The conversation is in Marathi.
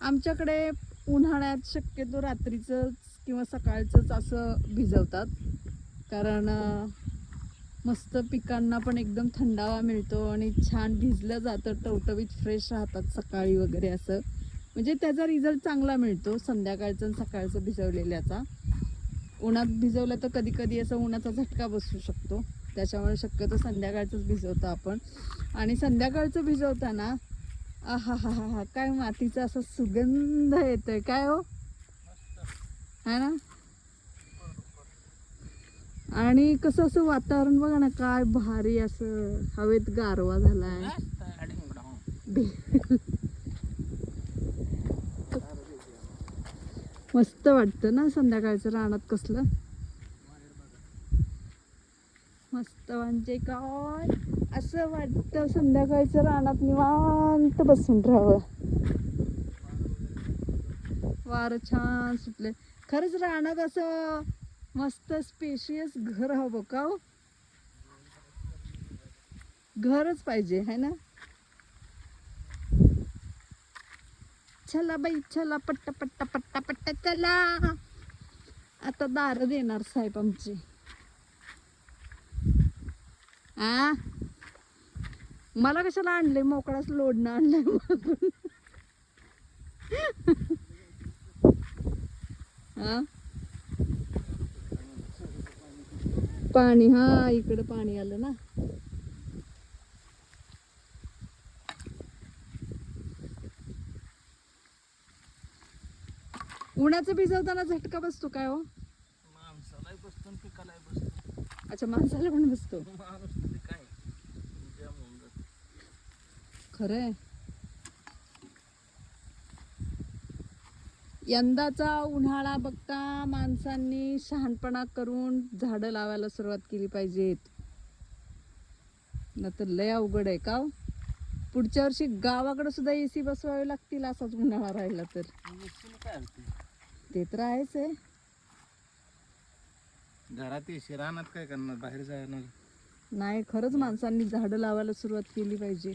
आमच्याकडे उन्हाळ्यात शक्यतो रात्रीचंच किंवा सकाळचंच असं भिजवतात, कारण मस्त पिकांना पण एकदम थंडावा मिळतो आणि छान भिजलं जातं, टवटवीत फ्रेश राहतात सकाळी वगैरे असं. म्हणजे त्याचा रिझल्ट चांगला मिळतो संध्याकाळचं आणि सकाळचं भिजवलेल्याचा. उन्हात भिजवलं तर कधी कधी असं उन्हाचा झटका बसू शकतो, त्याच्यामुळे शक्यतो संध्याकाळचंच भिजवतो आपण. आणि संध्याकाळचं भिजवताना आहा हा हा हा, काय मातीचा असा सुगंध येतोय काय हो, है ना. आणि कसं असं वातावरण बघा ना, काय भारी असं हवेत गारवा झालाय. मस्त वाटतं ना संध्याकाळचं रानात, कसलं मस्त. म्हणजे काय असं वाटतं संध्याकाळचं रानात निवांत बसून राहावं. वारं छान सुटले. खरंच रानात असं मस्त स्पेशियस घर हवं का हो, घरच पाहिजे है ना. चला बाई चला, पट्टा पट्टा पट्टा पट्टा चला. आता दार देणार साहेब आमची. आ मला कशाला आणलंय, मोकळाच लोडणं आणलंय मागून. हा पाणी, हा इकडे पाणी आलं ना. उन्हाचं भिजवताना झटका बसतो काय हो. माणसालाही बसतो पिकालाही बसतो. अच्छा, माणसाला पण बसतो. माणूस तरी काय जाम होऊन जातं. खरंय. यंदाचा उन्हाळा बघता माणसांनी शहाणपणा करून झाडं लावायला सुरुवात केली पाहिजेत, न तर लय अवघड आहे का हो? पुढच्या वर्षी गावाकडे सुद्धा एसी बसवावे लागतील असाच उन्हाळा राहिला तर. काय होते ते तर आहेच आहे. घरात एसी, रानात काय करणार, बाहेर जाणार नाही, खरंच माणसांनी झाडं लावायला सुरुवात केली पाहिजे.